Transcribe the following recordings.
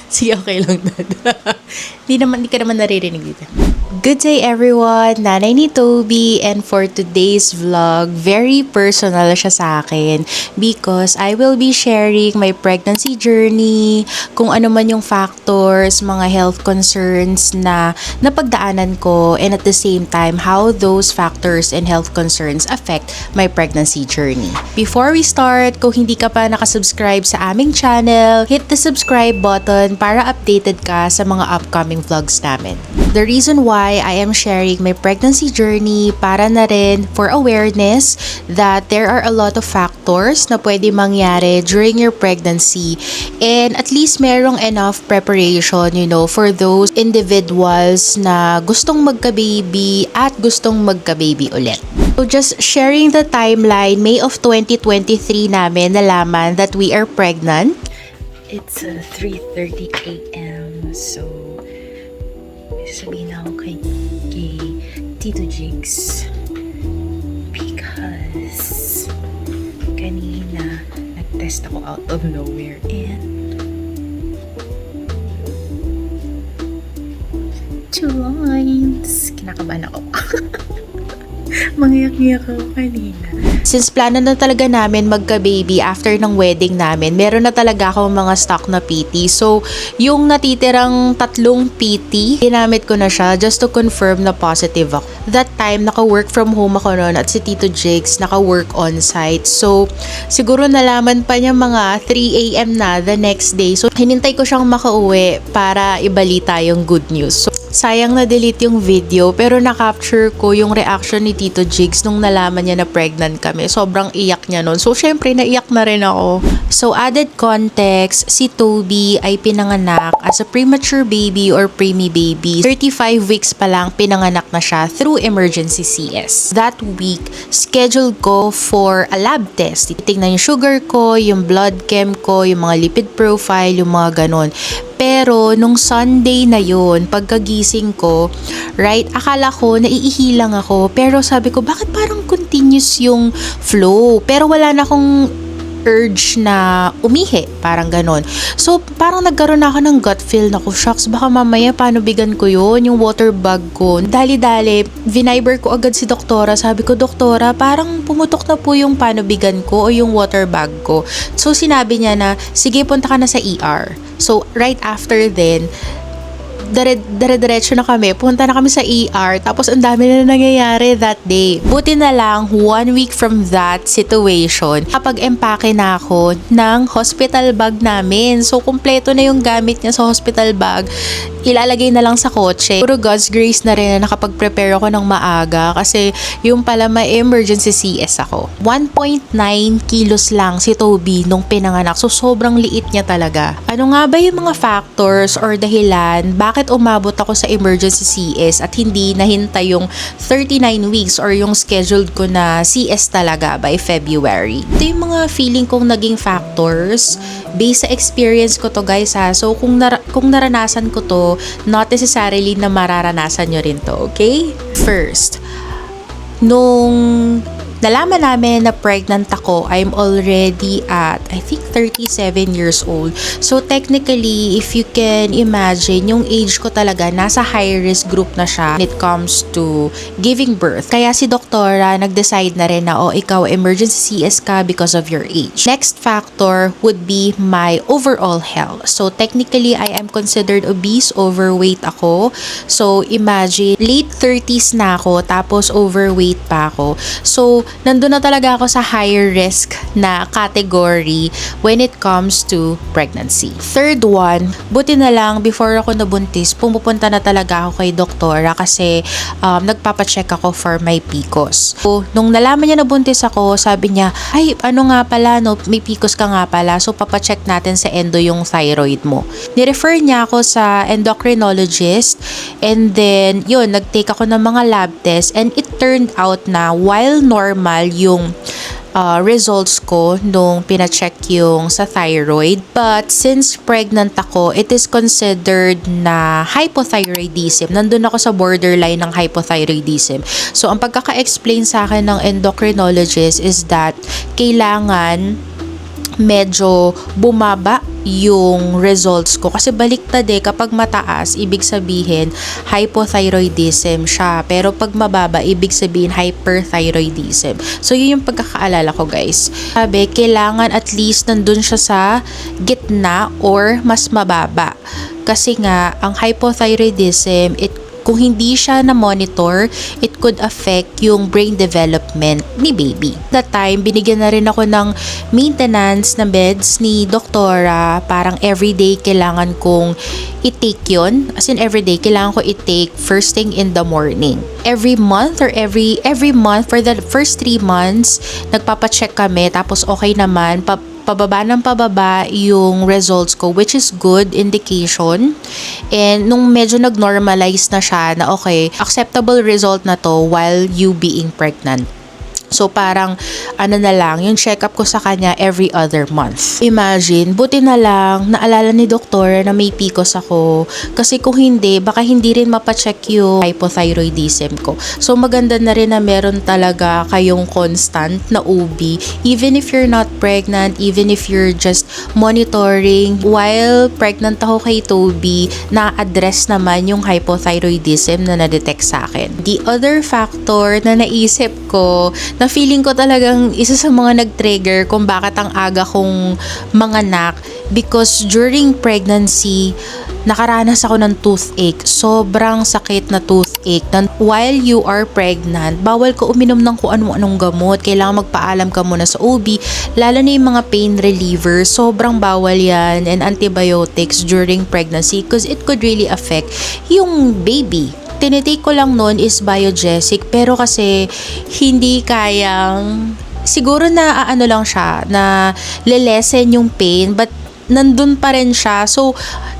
Sige, okay lang na. Hindi ka naman naririnig dito. Good day everyone! Nanay ni Toby, and for today's vlog, very personal siya sa akin because I will be sharing my pregnancy journey, kung ano man yung factors, mga health concerns na napagdaanan ko, and at the same time, how those factors and health concerns affect my pregnancy journey. Before we start, kung hindi ka pa nakasubscribe sa aming channel, hit the subscribe button para updated ka sa mga upcoming vlogs namin. The reason why I am sharing my pregnancy journey para na rin for awareness that there are a lot of factors na pwede mangyari during your pregnancy, and at least merong enough preparation, for those individuals na gustong magka-baby at gustong magka-baby ulit. So just sharing the timeline, May of 2023 namin nalaman that we are pregnant. It's 3:30 a.m. So sabihin ako kay Tito Jigs because kanina nag-test ako out of nowhere and 2 lines. Kinakabahan ako. Mangiyak-ngiyak ako kanina. Since plano na talaga namin magka-baby after ng wedding namin, meron na talaga akong mga stock na PT. So, yung natitirang 3 PT, ginamit ko na siya just to confirm na positive ako. That time, naka-work from home ako noon at si Tito Jigs naka-work on-site. So, siguro nalaman pa niya mga 3 a.m. na the next day. So, hinintay ko siyang makauwi para ibalita yung good news. So, sayang na-delete yung video pero na-capture ko yung reaction ni Tito Jigs nung nalaman niya na pregnant kami. Sobrang iyak niya nun. So, syempre, naiyak na rin ako. So, added context, si Toby ay pinanganak as a premature baby or preemie baby. 35 weeks pa lang pinanganak na siya through emergency CS. That week, scheduled ko for a lab test. Titingnan yung sugar ko, yung blood chem ko, yung mga lipid profile, yung mga ganon. Pero, nung Sunday na yun, pagkagising ko, akala ko, naiihi lang ako. Pero sabi ko, bakit parang continuous yung flow? Pero wala na akong urge na umihi, parang ganon. So, parang nagkaroon ako ng gut feel na ko, shucks, baka mamaya panubigan ko yun, yung water bag ko. Dali-dali, viniber ko agad si doktora. Sabi ko, doktora, parang pumutok na po yung panubigan ko o yung water bag ko. So, sinabi niya na, sige, punta ka na sa ER. So, right after then, dire-diretso na kami. Punta na kami sa ER. Tapos, ang dami na nangyayari that day. Buti na lang, 1 week from that situation, kapag-empake na ako ng hospital bag namin. So, kumpleto na yung gamit niya sa hospital bag. Ilalagay na lang sa kotse. Puro God's grace na rin na nakapag-prepare ako ng maaga kasi yung pala may emergency CS ako. 1.9 kilos lang si Toby nung pinanganak. So, sobrang liit niya talaga. Ano nga ba yung mga factors or dahilan bakit umabot ako sa emergency CS at hindi nahintay yung 39 weeks or yung scheduled ko na CS talaga by February? Ito yung mga feeling kong naging factors based sa experience ko to, guys, ha. So, kung naranasan ko to, not necessarily na mararanasan nyo rin to, okay? First, nung nalaman namin na pregnant ako, I'm already at, I think, 37 years old. So, technically, if you can imagine, yung age ko talaga, nasa high-risk group na siya when it comes to giving birth. Kaya si doktora, nag-decide na rin na, ikaw, emergency CS ka because of your age. Next factor would be my overall health. So, technically, I am considered obese, overweight ako. So, imagine, late 30s na ako, tapos overweight pa ako. So, nandun na talaga ako sa higher risk na category when it comes to pregnancy. Third one, buti na lang before ako nabuntis, pumupunta na talaga ako kay doktora kasi nagpapacheck ako for my PCOS. So, nung nalaman niya nabuntis ako, sabi niya, ay, ano nga pala, no, may PCOS ka nga pala, so papacheck natin sa endo yung thyroid mo. Nirefer niya ako sa endocrinologist, and then, yun, nag-take ako ng mga lab tests, and it turned out na while normal yung results ko nung pina-check yung sa thyroid, but since pregnant ako, it is considered na hypothyroidism. Nandun ako sa borderline ng hypothyroidism. So, ang pagkaka-explain sa akin ng endocrinologist is that kailangan medyo bumaba yung results ko. Kasi baliktad kapag mataas, ibig sabihin hypothyroidism siya. Pero pag mababa, ibig sabihin hyperthyroidism. So, yun yung pagkakaalala ko, guys. Sabi, kailangan at least nandun siya sa gitna or mas mababa. Kasi nga, ang hypothyroidism, kung hindi siya na-monitor, it could affect yung brain development ni baby. That time, binigyan na rin ako ng maintenance na meds ni doktora. Parang everyday kailangan kong i-take yun. As in everyday, kailangan ko i-take first thing in the morning. Every month or every month, for the first 3 months, nagpapacheck kami. Tapos okay naman, pababa ng pababa yung results ko, which is good indication. And nung medyo nag-normalize na siya na okay, acceptable result na to while you being pregnant. So parang na lang, yung check-up ko sa kanya every other month. Imagine, buti na lang naalala ni doktor na may PCOS ako. Kasi kung hindi, baka hindi rin mapacheck yung hypothyroidism ko. So maganda na rin na meron talaga kayong constant na OB. Even if you're not pregnant, even if you're just monitoring. While pregnant ako kay Toby, na-address naman yung hypothyroidism na na-detect sa akin. The other factor na naisip ko, na feeling ko talagang isa sa mga nag-trigger kung bakit ang aga kong manganak, because during pregnancy, nakaranas ako ng toothache. Sobrang sakit na toothache. While you are pregnant, bawal ka uminom ng kung anong gamot. Kailangan magpaalam ka muna sa OB. Lalo na yung mga pain reliever, sobrang bawal yan, and antibiotics during pregnancy because it could really affect yung baby. Tinitake ko lang noon is Biogesic, pero kasi hindi kayang, siguro na lang siya, na lelesen yung pain, but nandun pa rin siya. So,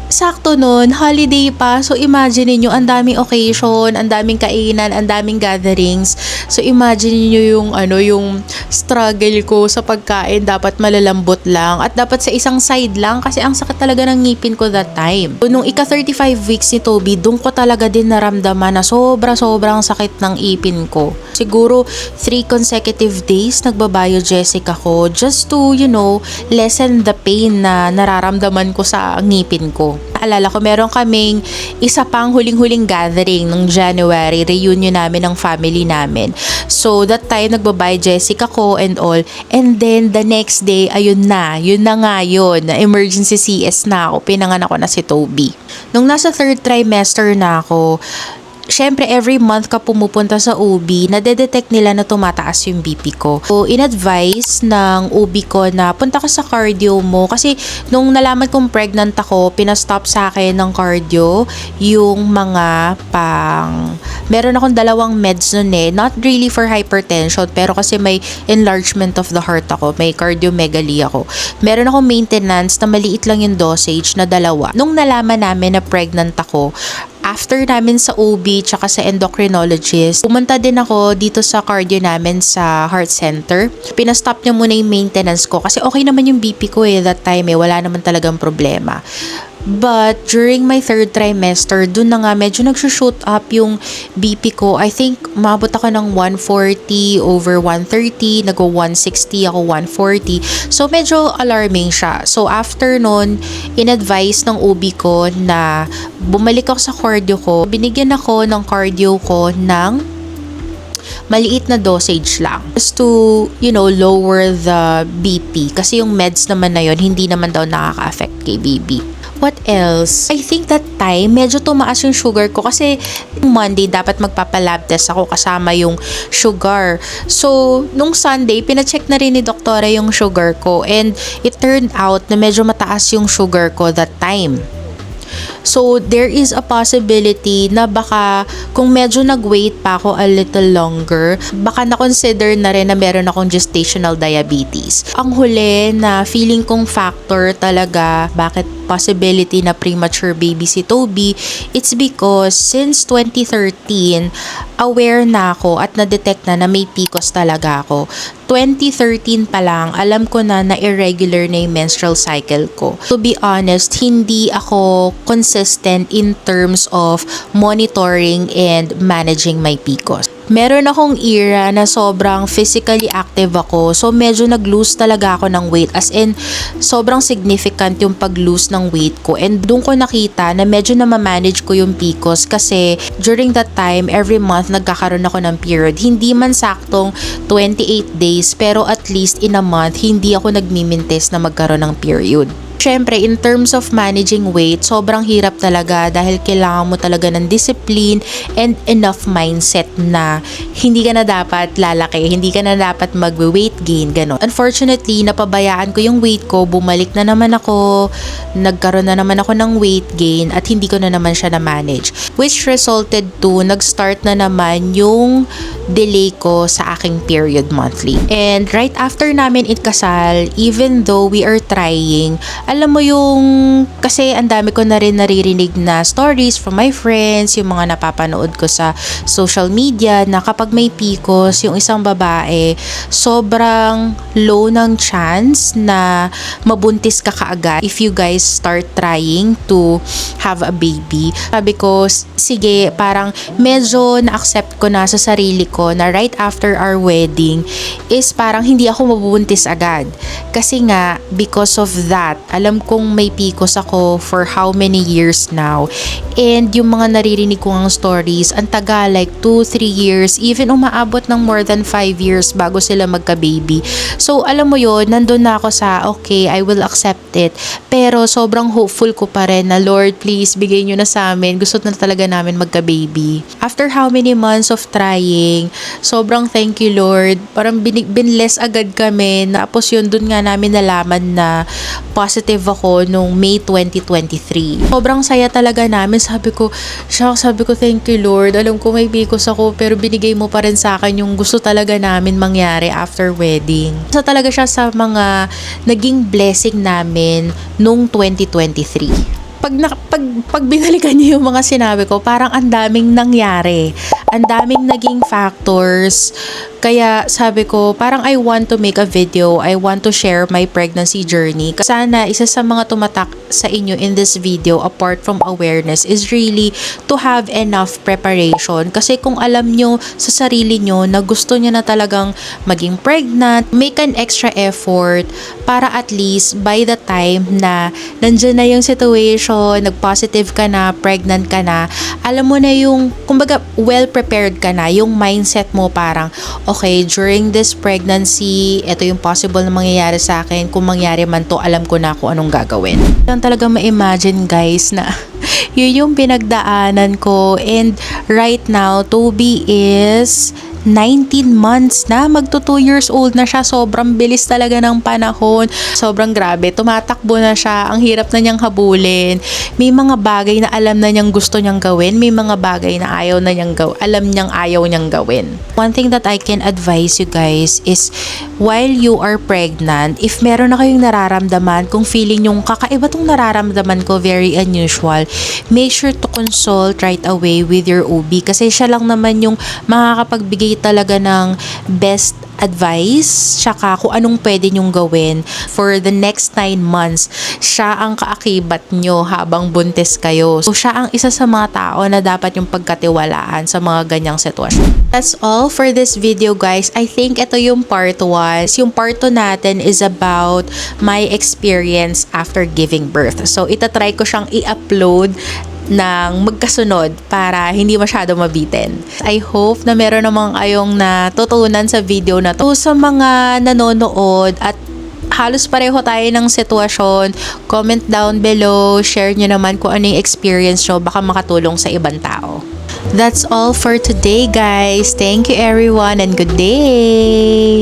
sakto nun, holiday pa. So, imagine niyo ang daming occasion, ang daming kainan, ang daming gatherings. So, imagine niyo yung struggle ko sa pagkain. Dapat malalambot lang. At dapat sa isang side lang kasi ang sakit talaga ng ngipin ko that time. So, nung ika-35 weeks ni Toby, doon ko talaga din naramdaman na sobrang sakit ng ipin ko. Siguro, 3 consecutive days nagbabiogesic ako just to, lessen the pain na nararamdaman ko sa ngipin ko. Alala ko, meron kaming isa pang huling-huling gathering nung January, reunion namin ng family namin. So, that time, nagbabiogesic ako and all. And then, the next day, yun na nga yun. Emergency CS na ako. Pinanganak ko na si Toby. Nung nasa 3rd trimester na ako, syempre, every month ka pumupunta sa OB, nadedetect nila na tumataas yung BP ko. So, in-advise ng OB ko na punta ka sa cardio mo. Kasi, nung nalaman kong pregnant ako, pinastop sa akin ng cardio yung mga meron akong 2 meds nun Not really for hypertension, pero kasi may enlargement of the heart ako. May cardiomegaly ako. Meron akong maintenance na maliit lang yung dosage na 2. Nung nalaman namin na pregnant ako, after namin sa OB tsaka sa endocrinologist, pumunta din ako dito sa cardio namin sa heart center. Pinastop niya muna yung maintenance ko kasi okay naman yung BP ko that time wala naman talagang problema. But during my 3rd trimester, dun na nga medyo nagsushoot up yung BP ko. I think maabot ako ng 140 over 130, nag-160 ako 140. So medyo alarming siya. So after nun, in-advise ng OB ko na bumalik ako sa cardio ko. Binigyan ako ng cardio ko ng maliit na dosage lang. Just to, lower the BP. Kasi yung meds naman na yun, hindi naman daw nakaka-affect kay baby. What else? I think that time, medyo tumaas yung sugar ko kasi Monday dapat magpapalab test ako kasama yung sugar. So, nung Sunday, pinacheck na rin ni doktora yung sugar ko and it turned out na medyo mataas yung sugar ko that time. So, there is a possibility na baka kung medyo nag-wait pa ako a little longer, baka na-consider na rin na meron akong gestational diabetes. Ang huli na feeling kong factor talaga bakit possibility na premature baby si Toby, it's because since 2013, aware na ako at na-detect na may PCOS talaga ako. 2013 pa lang, alam ko na irregular na yung menstrual cycle ko. To be honest, hindi ako consistent in terms of monitoring and managing my PCOS. meron akong era na sobrang physically active ako. So, medyo nag-lose talaga ako ng weight. As in, sobrang significant yung pag-lose ng weight ko. And doon ko nakita na medyo na ma-manage ko yung PCOS kasi during that time, every month nagkakaroon ako ng period. Hindi man saktong 28 days, pero at least in a month, hindi ako nagmimintis na magkaroon ng period. Siyempre, in terms of managing weight, sobrang hirap talaga dahil kailangan mo talaga ng discipline and enough mindset na hindi ka na dapat lalaki, hindi ka na dapat mag-weight gain, gano'n. Unfortunately, napabayaan ko yung weight ko, bumalik na naman ako, nagkaroon na naman ako ng weight gain at hindi ko na naman siya na-manage. Which resulted to, nag-start na naman yung delay ko sa aking period monthly. And right after namin ikasal, even though we are trying, alam mo yung, kasi ang dami ko na rin naririnig na stories from my friends, yung mga napapanood ko sa social media, na kapag may PCOS, yung isang babae, sobrang low ng chance na mabuntis ka kaagad if you guys start trying to have a baby. Sabi ko, sige, parang medyo na-accept ko na sa sarili ko na right after our wedding is parang hindi ako mabubuntis agad. Kasi nga, because of that, alam kong may PCOS ako for how many years now. And yung mga naririnig ko ng stories, ang tagal, like 2-3 years, even umaabot ng more than 5 years bago sila magka-baby. So, alam mo yun, nandun na ako sa, okay, I will accept it. Pero sobrang hopeful ko pa rin na, Lord, please, bigay nyo na sa amin. Gusto na talaga namin magka-baby. After how many months of trying, sobrang thank you, Lord. Parang binless agad kami. Tapos yun, dun nga namin nalaman na positive ako nung May 2023. Sobrang saya talaga namin. Sabi ko, thank you, Lord. Alam ko may PCOS ako, pero binigay mo pa rin sa akin yung gusto talaga namin mangyari after wedding. Isa talaga siya sa mga naging blessing namin nung 2023. Pag binalikan niyo yung mga sinabi ko, parang ang daming nangyari. Ang daming naging factors. Kaya sabi ko, parang I want to make a video. I want to share my pregnancy journey. Sana isa sa mga tumatak sa inyo in this video, apart from awareness, is really to have enough preparation. Kasi kung alam nyo sa sarili nyo na gusto nyo na talagang maging pregnant, make an extra effort para at least by the time na nandyan na yung situation, nag-positive ka na, pregnant ka na, alam mo na yung, kumbaga, well-prepared ka na. Yung mindset mo parang, okay, during this pregnancy, ito yung possible na mangyayari sa akin. Kung mangyari man to, alam ko na kung anong gagawin. Lang talaga ma-imagine, guys, na yun yung pinagdaanan ko. And right now, Toby is 19 months na, magto 2 years old na siya. Sobrang bilis talaga ng panahon. Sobrang grabe. Tumatakbo na siya. Ang hirap na niyang habulin. May mga bagay na alam na niyang gusto niyang gawin. May mga bagay na ayaw na niyang gawin. Alam niyang ayaw niyang gawin. One thing that I can advise you guys is while you are pregnant, if meron na kayong nararamdaman, kung feeling yung kakaiba tong nararamdaman ko, very unusual, make sure to consult right away with your OB kasi siya lang naman yung makakapagbigay talaga ng best advice, tsaka kung anong pwede nyong gawin for the next 9 months. Siya ang kaakibat nyo habang buntis kayo. So, siya ang isa sa mga tao na dapat yung pagkatiwalaan sa mga ganyang sitwasyon. That's all for this video, guys. I think ito yung part 1. Yung part 2 natin is about my experience after giving birth. So, itatry ko siyang i-upload ng magkasunod para hindi masyado mabitin. I hope na meron namang kayong natutunan sa video na to. Sa mga nanonood at halos pareho tayo ng sitwasyon, comment down below, share nyo naman kung ano yung experience nyo, baka makatulong sa ibang tao. That's all for today, guys. Thank you everyone and good day!